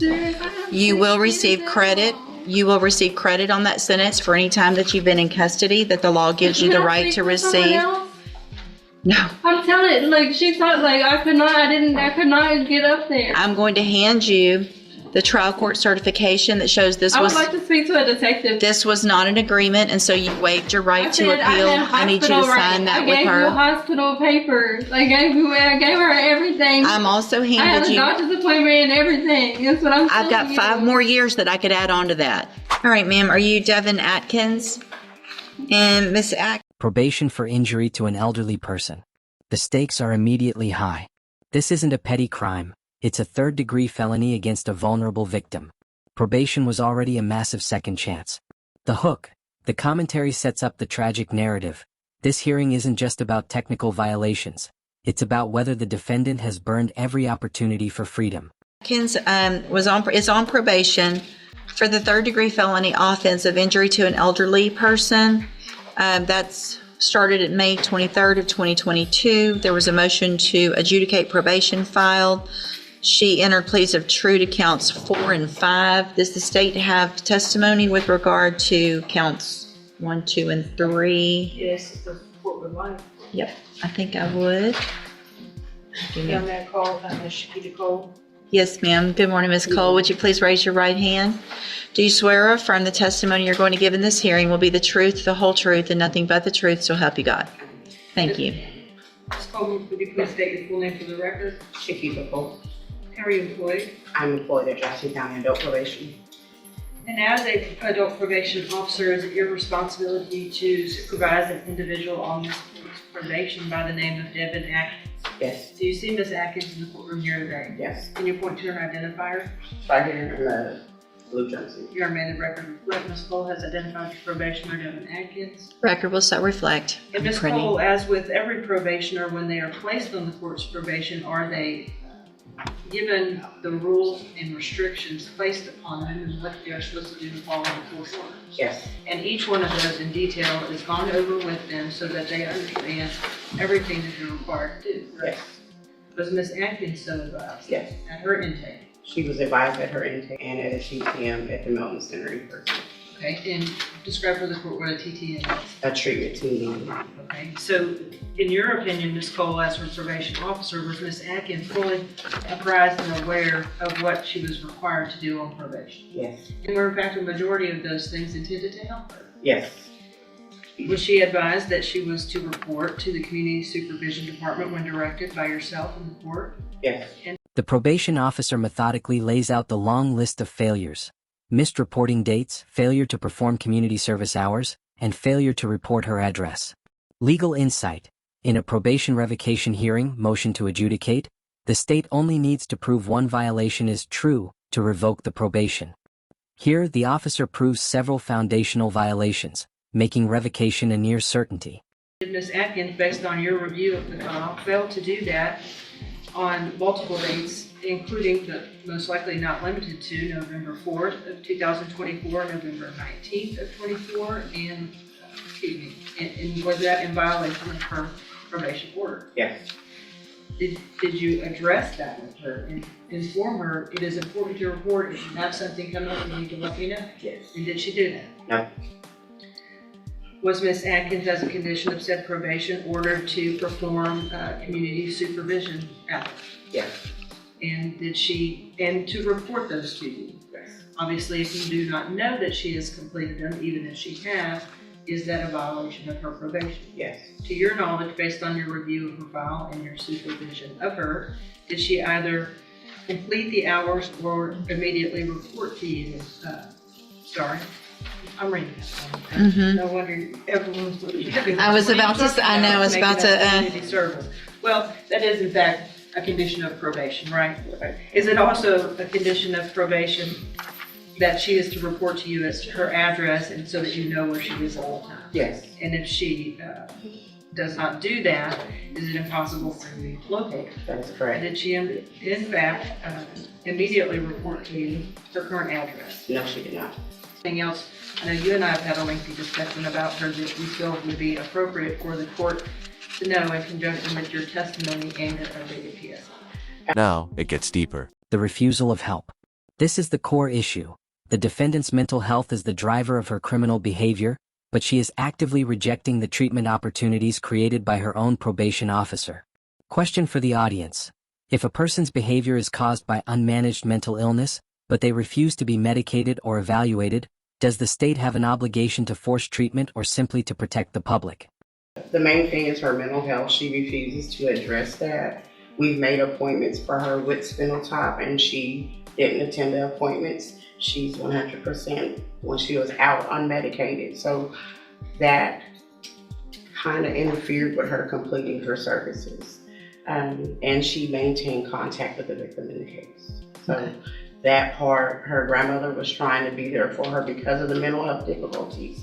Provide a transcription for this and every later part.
You will receive credit. You will receive credit on that sentence for any time that you've been in custody that the law gives you the right to receive. No. I'm telling you, like, she thought, like, I could not get up there. I'm going to hand you the trial court certification that shows this I would was. like to speak to a detective. This was not an agreement, and so you waived your right to appeal. I need you to sign that with I gave her. you hospital papers. I gave her everything. I'm also I had handed a you. doctor's appointment and everything. That's what I'm saying. I've got 5 more years that I could add on to that. All right, ma'am. Are you Devin Atkins? And Miss Atkins. Probation for injury to an elderly person. The stakes are immediately high. This isn't a petty crime. It's a third-degree felony against a vulnerable victim. Probation was already a massive second chance. The hook. The commentary sets up the tragic narrative. This hearing isn't just about technical violations. It's about whether the defendant has burned every opportunity for freedom. Atkins is on probation for the third-degree felony offense of injury to an elderly person. That's started at May 23rd of 2022. There was a motion to adjudicate probation filed. She entered pleas of true to counts 4 and 5. Does the state have testimony with regard to counts 1, 2, and 3? Yes, the court would like. Yep, I think I would. Young man called, Ms. Shakita Cole. Yes, ma'am. Good morning, Ms. Cole. Would you please raise your right hand? Do you swear or affirm the testimony you're going to give in this hearing will be the truth, the whole truth, and nothing but the truth, so help you God? Thank you. Ms. Coleman, would you please state your full name for the record? Shakita Cole. How are you employed? I'm employed at Jackson County Adult Probation. And as a adult probation officer, is it your responsibility to supervise an individual on this probation by the name of Devin Atkins? Yes. Do you see Ms. Atkins in the courtroom here today? Yes. Can you point to an identifier? Right here in the blue jumpsuit. Your amended record reflect Ms. Cole has identified the probationer Devin Atkins. Record will so reflect. And Ms. Cole, as with every probationer, when they are placed on the court's probation, are they given the rules and restrictions placed upon them and what they are supposed to do to follow the court orders? Yes. And each one of those in detail is gone over with them so that they understand everything that they're required to do. Yes. Was Ms. Atkins so advised? Yes. At her intake? She was advised at her intake and at a TTM at the Melton Center in person. Okay, and describe for the court what a TTM is. A treatment team. Okay, so in your opinion, Ms. Cole, as her probation officer, was Ms. Atkins fully apprised and aware of what she was required to do on probation? Yes. And were in fact a majority of those things intended to help her? Yes. Was she advised that she was to report to the Community Supervision Department when directed by yourself in the court? Yes. The probation officer methodically lays out the long list of failures. Missed reporting dates, failure to perform community service hours, and failure to report her address. Legal insight. In a probation revocation hearing, motion to adjudicate, the state only needs to prove one violation is true to revoke the probation. Here, the officer proves several foundational violations, making revocation a near certainty. Did Ms. Atkins, based on your review of the file, fail to do that on multiple dates, including but most likely not limited to November 4th of 2024, November 19th of 24, and was that in violation of her probation order? Yes. Did you address that with her and inform her it is important to report if you have something come up you need to let me know? Yes. And did she do that? No. Was Ms. Atkins, as a condition of said probation, ordered to perform community supervision hours? Yes. And to report those to you? Yes. Obviously, if you do not know that she has completed them, even if she has, is that a violation of her probation? Yes. To your knowledge, based on your review of her file and your supervision of her, did she either complete the hours or immediately report to you? Sorry, I'm reading that. No wonder everyone's looking at me. I was about to say, I know, I was about to. Community service. Well, that is in fact a condition of probation, right? Is it also a condition of probation that she is to report to you as her address and so that you know where she is all the time? Yes. And if she does not do that, is it impossible for you to locate her? That is correct. Did she in fact immediately report to you her current address? No, she did not. Anything else? I know you and I have had a lengthy discussion about her that you feel would be appropriate for the court to know in conjunction with your testimony and at our updated PSI. Now, it gets deeper. The refusal of help. This is the core issue. The defendant's mental health is the driver of her criminal behavior, but she is actively rejecting the treatment opportunities created by her own probation officer. Question for the audience. If a person's behavior is caused by unmanaged mental illness, but they refuse to be medicated or evaluated, does the state have an obligation to force treatment or simply to protect the public? The main thing is her mental health. She refuses to address that. We've made appointments for her with Spinaltop and she didn't attend the appointments. She's 100% when she was out unmedicated. So that kind of interfered with her completing her services. And she maintained contact with the victim in the case. So Okay. that part, her grandmother was trying to be there for her because of the mental health difficulties.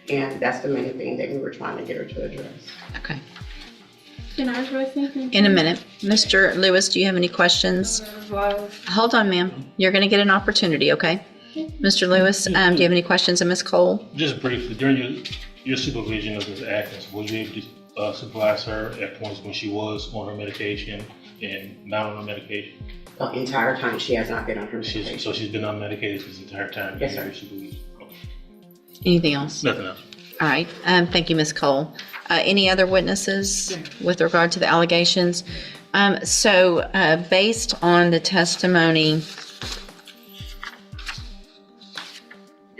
And that's the main thing that we were trying to get her to address. Okay. Can I address anything? In a minute. Mr. Lewis, do you have any questions? Hold on, ma'am. You're going to get an opportunity, okay? Mr. Lewis, do you have any questions of Ms. Cole? Just briefly, during your supervision of Ms. Atkins, were you able to supervise her at points when she was on her medication and not on her medication? The entire time she has not been on her medication. So she's been unmedicated this entire time? Yes, sir. Your supervision? Okay. Anything else? Nothing else. All right. Thank you, Ms. Cole. Any other witnesses with regard to the allegations? Based on the testimony,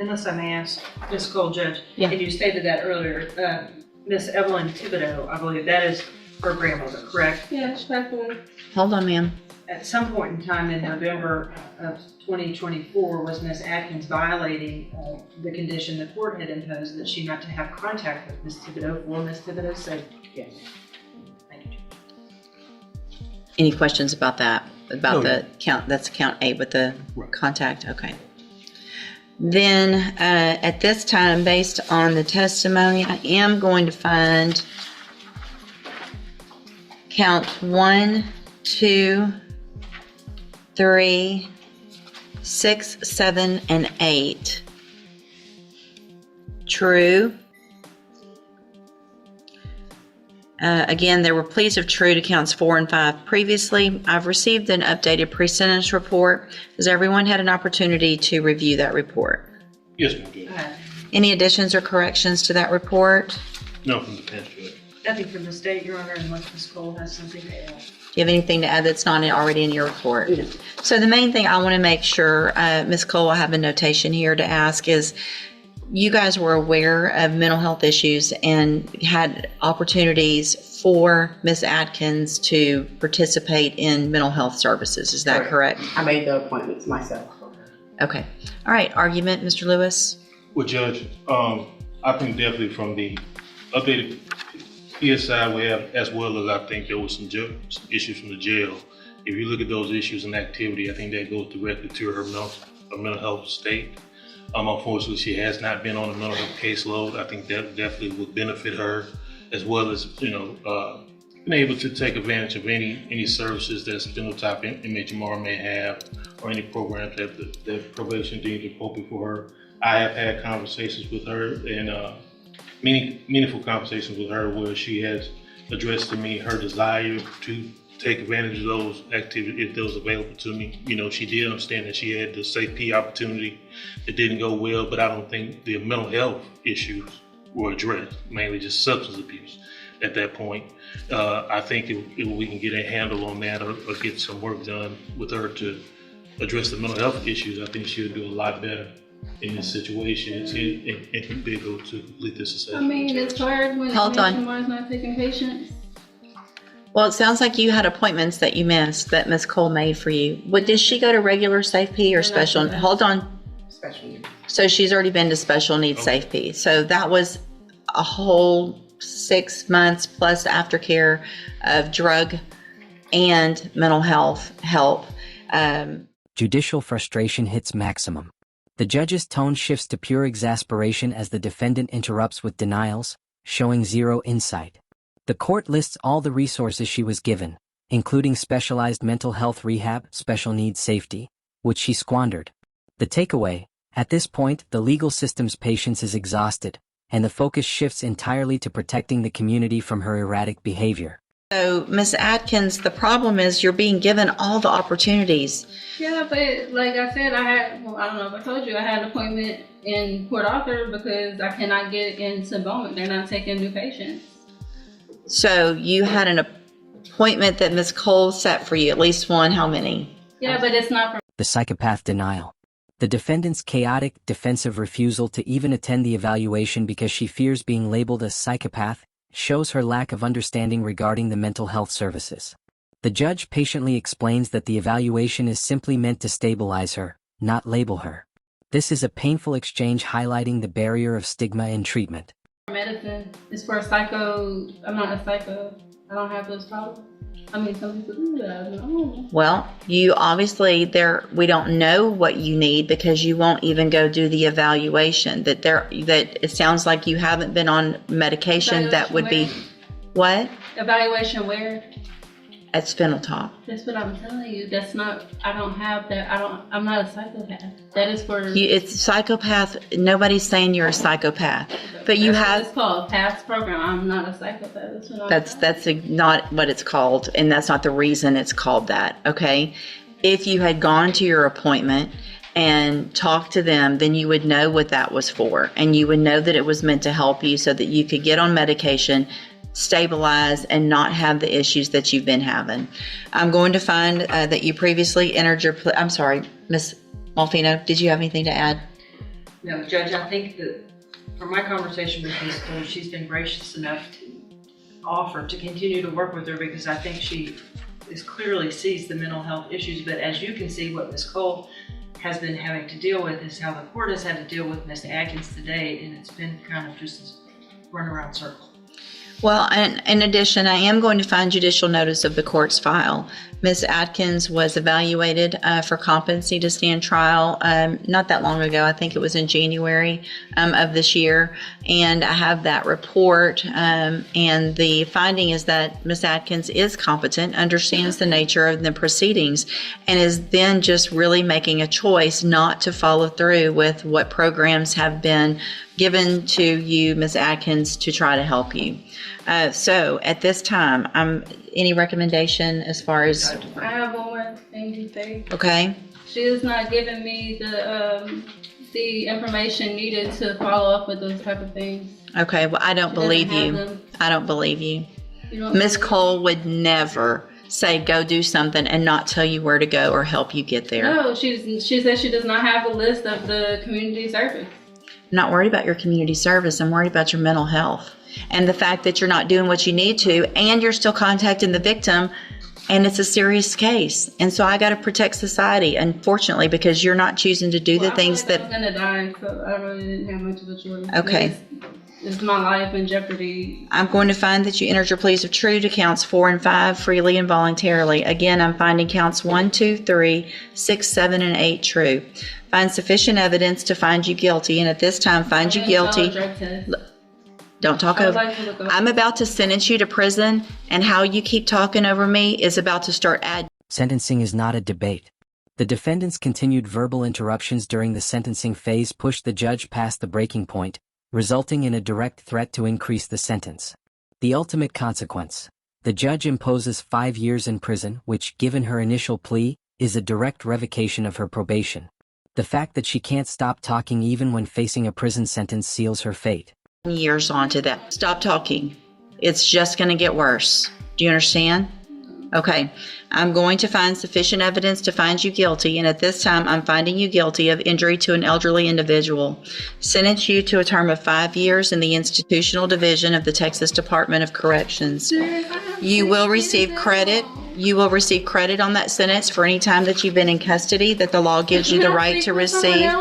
Unless I may ask, Ms. Cole, Judge, Yeah. and you stated that earlier, Miss Evelyn Thibodeau, I believe that is her grandmother, correct? Yes, definitely. hold on, ma'am. At some point in time in November of 2024, was Miss Atkins violating the condition the court had imposed that she not to have contact with Miss Thibodeau for Miss Thibodeau's safety? Yes. Thank you. Any questions about that? About No. the count? That's count 8 with the Right. contact? Okay. Then at this time, based on the testimony, I am going to find count 1, 2, 3, 6, 7, and 8 true. Again, there were pleas of true to counts 4 and 5 previously. I've received an updated pre-sentence report. Has everyone had an opportunity to review that report? Yes, ma'am. Good. Any additions or corrections to that report? No, from the bench, Judge. Nothing from the state, Your Honor, unless Ms. Cole has something to add. Do you have anything to add that's not already in your report? No. So the main thing I want to make sure, Ms. Cole, I have a notation here to ask is, you guys were aware of mental health issues and had opportunities for Ms. Atkins to participate in mental health services. Is that correct? I made the appointments myself. Okay. All right. Argument, Mr. Lewis? Well, Judge, I think definitely from the updated PSI we have, as well as I think there was some issues from the jail. If you look at those issues and activity, I think that goes directly to her mental health state. Unfortunately, she has not been on a mental health caseload. I think that definitely would benefit her, as well as, being able to take advantage of any services that Spinaltop MHMR may have, or any programs that probation deems appropriate for her. I have had conversations with her, and meaningful conversations with her, where she has addressed to me her desire to take advantage of those activities if those available to me. She did understand that she had the safety opportunity. It didn't go well, but I don't think the mental health issues were addressed, mainly just substance abuse at that point. I think if we can get a handle on that, or get some work done with her to address the mental health issues, I think she'll do a lot better in this situation and be able to complete this I assessment. mean, it's hard when Hold on. someone's not taking patients. Well, it sounds like you had appointments that you missed that Ms. Cole made for you. Did she go to regular Safe P or special? Hold on. Special needs. So she's already been to special needs Okay. Safe P. So that was a whole 6 months plus aftercare of drug and mental health help. Judicial frustration hits maximum. The judge's tone shifts to pure exasperation as the defendant interrupts with denials, showing zero insight. The court lists all the resources she was given, including specialized mental health rehab, special needs safety, which she squandered. The takeaway: at this point, the legal system's patience is exhausted, and the focus shifts entirely to protecting the community from her erratic behavior. So, Miss Atkins, the problem is you're being given all the opportunities. Yeah, but like I said, I don't know if I told you, I had an appointment in Port Arthur because I cannot get into Bowman. They're not taking new patients. So you had an appointment that Miss Cole set for you, at least one. How many? Yeah, but it's not for The psychopath denial. The defendant's chaotic, defensive refusal to even attend the evaluation because she fears being labeled a psychopath shows her lack of understanding regarding the mental health services. The judge patiently explains that the evaluation is simply meant to stabilize her, not label her. This is a painful exchange highlighting the barrier of stigma in treatment. medicine. It's for psycho. I'm not a psycho. I don't have those problems. I mean, some people do that. I don't know. Well, you obviously we don't know what you need because you won't even go do the evaluation. That it sounds like you haven't been on medication that would be what? Evaluation where? At Spinal Top. That's what I'm telling you. That's not. I don't have that. I'm not a psychopath. That is for. It's psychopath. Nobody's saying you're a psychopath, but you have. It's called PASS program. I'm not a psychopath. That's not what it's called, and that's not the reason it's called that. Okay, if you had gone to your appointment and talked to them, then you would know what that was for, and you would know that it was meant to help you so that you could get on medication, stabilize, and not have the issues that you've been having. I'm going to find that you previously entered your I'm sorry, Miss Malfino, did you have anything to add? No, Judge, I think that from my conversation with Ms. Cole, she's been gracious enough to offer to continue to work with her because I think she clearly sees the mental health issues. But as you can see, what Ms. Cole has been having to deal with is how the court has had to deal with Ms. Atkins today, and it's been kind of just this runaround circle. Well, and in addition, I am going to find judicial notice of the court's file. Ms. Atkins was evaluated for competency to stand trial not that long ago. I think it was in January of this year. And I have that report. And the finding is that Ms. Atkins is competent, understands the nature of the proceedings, and is then just really making a choice not to follow through with what programs have been given to you, Ms. Atkins, to try to help you. So at this time, any recommendation as far as? I have one more thing to say. Okay. She is not giving me the information needed to follow up with those type of things. Okay. Well, I don't believe you. I don't believe you. Ms. Cole would never say go do something and not tell you where to go or help you get there. No, she says she does not have a list of the community service. I'm not worried about your community service. I'm worried about your mental health and the fact that you're not doing what you need to, and you're still contacting the victim, and it's a serious case. And so I got to protect society, unfortunately, because you're not choosing to do the things that. I'm gonna die, so I really didn't have much of a choice. Okay. It's my life in jeopardy. I'm going to find that you entered your pleas of true to counts 4 and 5 freely and voluntarily. Again, I'm finding counts 1, 2, 3, 6, 7, and 8 true. Find sufficient evidence to find you guilty, and at this time, find you guilty. Don't talk over. I'm about to sentence you to prison, and how you keep talking over me is about to start Sentencing is not a debate. The defendant's continued verbal interruptions during the sentencing phase pushed the judge past the breaking point, resulting in a direct threat to increase the sentence. The ultimate consequence. The judge imposes 5 years in prison, which, given her initial plea, is a direct revocation of her probation. The fact that she can't stop talking even when facing a prison sentence seals her fate. years onto that. Stop talking. It's just going to get worse. Do you understand? Okay. I'm going to find sufficient evidence to find you guilty, and at this time, I'm finding you guilty of injury to an elderly individual. Sentence you to a term of 5 years in the institutional division of the Texas Department of Corrections. You will receive credit. You will receive credit on that sentence for any time that you've been in custody that the law gives you the right to receive.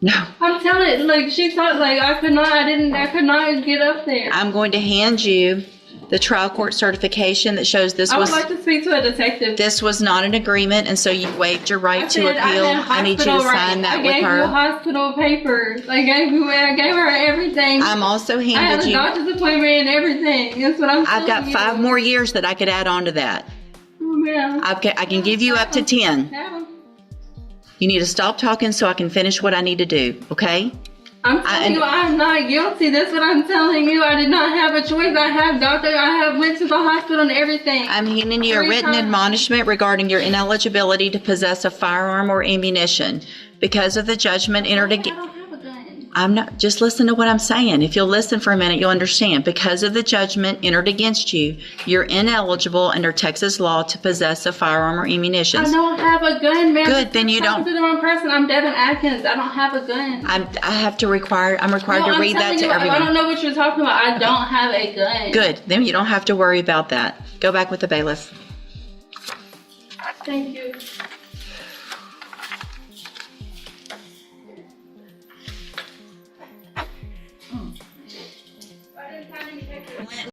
No. I'm telling you, like, she thought, like, I could not get up there. I'm going to hand you the trial court certification that shows this I was. would like to speak to a detective. This was not an agreement, and so you waived your right to appeal. I need you to sign that with I gave you her. hospital papers. I gave her everything. I'm also I have handed a you. doctor's appointment and everything. That's what I'm I've got telling 5 you. more years that I could add on to that. Oh, man. I can give you up to 10. Have 'em. You need to stop talking so I can finish what I need to do, okay? I'm telling you, I'm not guilty. That's what I'm telling you. I did not have a choice. I have went to the hospital and everything. I'm handing you a 3 written times. admonishment regarding your ineligibility to possess a firearm or ammunition because of the judgment entered I against. don't have a gun. I'm not, just listen to what I'm saying. If you'll listen for a minute, you'll understand. Because of the judgment entered against you, you're ineligible under Texas law to possess a firearm or ammunition. I don't have a gun, man. Good, then you Talking don't. to the wrong person. I'm Devin Atkins. I don't have a gun. I'm required No, to I'm read that telling to you, I everyone. don't know what you're talking about. I don't have a gun. Good, then you don't have to worry about that. Go back with the bailiff. Thank you.